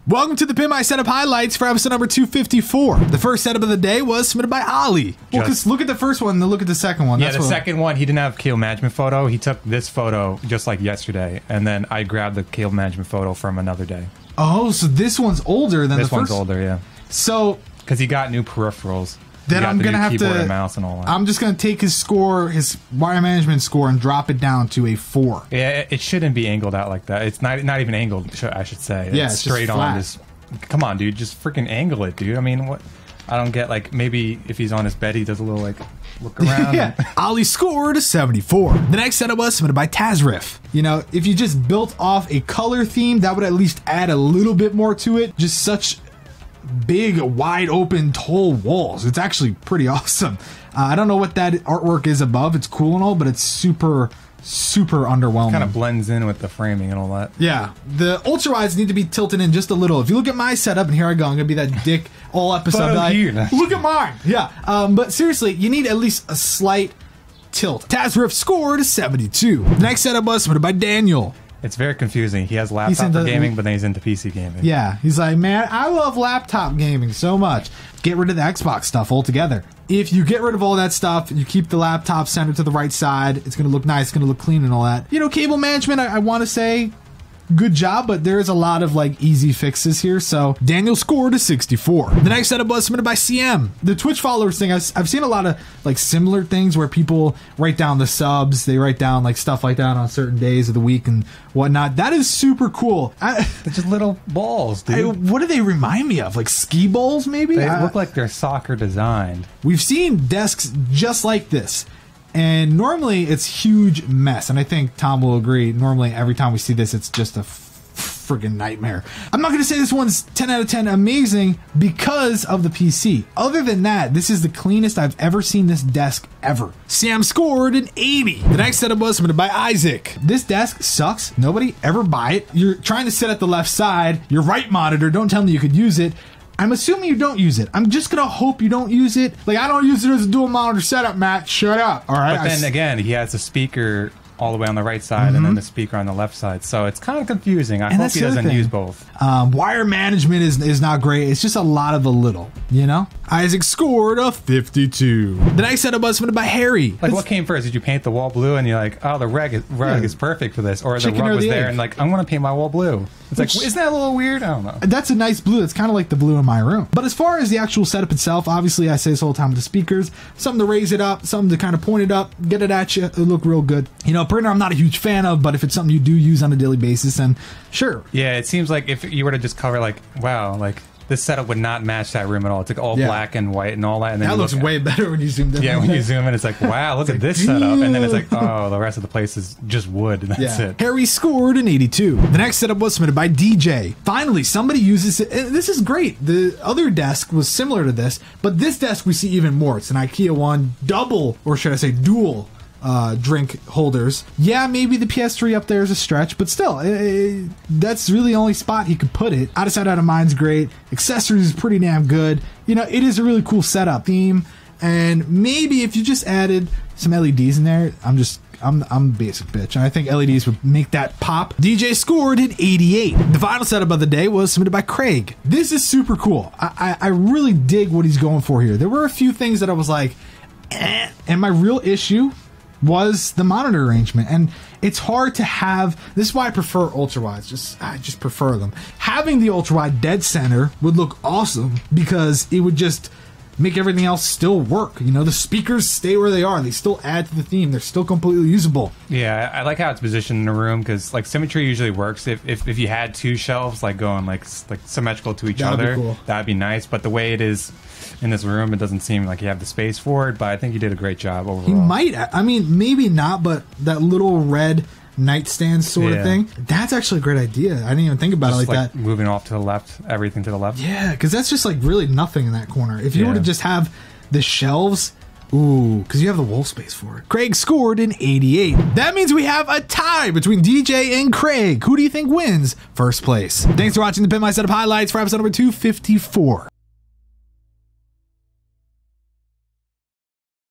Welcome to the Pimp My Setup highlights for episode number 254. The first setup of the day was submitted by Ali. Well, because look at the first one and then look at the second one. Yeah, the second one, he didn't have cable management photo. He took this photo just like yesterday, and then I grabbed the cable management photo from another day. Oh, so this one's older than the first? This one's older, yeah. So... because he got new peripherals. Then I'm going to have keyboard to... and mouse and all that. I'm just going to take his score, his wire management score, and drop it down to a 4. Yeah, it shouldn't be angled out like that. It's not even angled, I should say. Yeah, it's straight just on. Just, come on, dude. Just freaking angle it, dude. I mean, what? I don't get, like, maybe if he's on his bed, he does a little, like, look around. Yeah. Ali scored a 74. The next setup was submitted by Tazriff. You know, if you just built off a color theme, that would at least add a little bit more to it. Just such big, wide open, tall walls. It's actually pretty awesome. I don't know what that artwork is above. It's cool and all, but it's super underwhelming. Kind of blends in with the framing and all that. Yeah, the ultra wides need to be tilted in just a little. If you look at my setup, and here I go, I'm gonna be that dick all episode. Like, look at mine. Yeah, but seriously, you need at least a slight tilt. Tazriff scored a 72. The next setup was submitted by Daniel. It's very confusing. He has laptop for gaming, but then he's into PC gaming. Yeah, he's like, man, I love laptop gaming so much. Get rid of the Xbox stuff altogether. If you get rid of all that stuff, you keep the laptop centered to the right side, it's going to look nice, it's going to look clean and all that. You know, cable management, I want to say, good job, but there's a lot of like easy fixes here. So Daniel scored a 64. The next setup was submitted by CM. The Twitch followers thing, I've seen a lot of like similar things where people write down the subs, they write down like stuff like that on certain days of the week and whatnot. That is super cool. They're just little balls, dude. What do they remind me of? Like skee balls, maybe? They look like they're soccer designed. We've seen desks just like this. And normally it's huge mess. And I think Tom will agree. Normally every time we see this, it's just a friggin' nightmare. I'm not going to say this one's 10 out of 10 amazing because of the PC. Other than that, this is the cleanest I've ever seen this desk ever. Sam scored an 80. The next setup was submitted by Isaac. This desk sucks. Nobody ever buy it. You're trying to sit at the left side. Your right monitor. Don't tell me you could use it. I'm assuming you don't use it. I'm just gonna hope you don't use it. Like, I don't use it as a dual monitor setup, Matt. Shut up. All right. But then again, he has a speaker all the way on the right side and then the speaker on the left side. So it's kind of confusing. I hope he doesn't use both. Wire management is not great. It's just a lot of a little, you know? Isaac scored a 52. The next setup was submitted by Harry. Like, what came first? Did you paint the wall blue and you're like, oh, the rug is perfect for this? Or the rug was there and like, I'm going to paint my wall blue. It's like, isn't that a little weird? I don't know. That's a nice blue. It's kind of like the blue in my room. But as far as the actual setup itself, obviously I say this all the time with the speakers, something to raise it up, something to kind of point it up, get it at you, it'll look real good. You know, printer I'm not a huge fan of, but if it's something you do use on a daily basis, then sure. Yeah, it seems like if you were to just cover like, wow, like this setup would not match that room at all. It's like all black and white and all that. And then that looks way better when you zoom in. Yeah, when you zoom in, it's like, wow, look at this setup. And then it's like, oh, the rest of the place is just wood, and that's it. Harry scored an 82. The next setup was submitted by DJ. Finally, somebody uses it. This is great. The other desk was similar to this, but this desk we see even more. It's an IKEA one, double, or should I say dual, drink holders. Yeah, maybe the PS3 up there is a stretch, but still, that's really the only spot he could put it. Out of sight, out of mind's great. Accessories is pretty damn good. You know, it is a really cool setup theme, and maybe if you just added some LEDs in there, I'm a basic bitch, and I think LEDs would make that pop. DJ scored an 88. The final setup of the day was submitted by Craig. This is super cool. I really dig what he's going for here. There were a few things that I was like, and my real issue was the monitor arrangement, and it's hard to have. This is why I prefer ultra wides. I just prefer them. Having the ultra wide dead center would look awesome because it would just make everything else still work. You know, the speakers stay where they are. They still add to the theme. They're still completely usable. Yeah, I like how it's positioned in the room because like symmetry usually works. If you had two shelves like going like symmetrical to each other, cool. That'd be nice. But the way it is in this room, it doesn't seem like you have the space for it. But I think you did a great job overall. He might. I mean, maybe not. But that little red nightstand sort of thing, that's actually a great idea. I didn't even think about it like that. Moving off to the left, everything to the left. Yeah, because that's just like really nothing in that corner. If you were to just have the shelves, ooh, because you have the wall space for it. Craig scored an 88. That means we have a tie between DJ and Craig. Who do you think wins first place? Thanks for watching the Pimp My Setup highlights for episode number 254.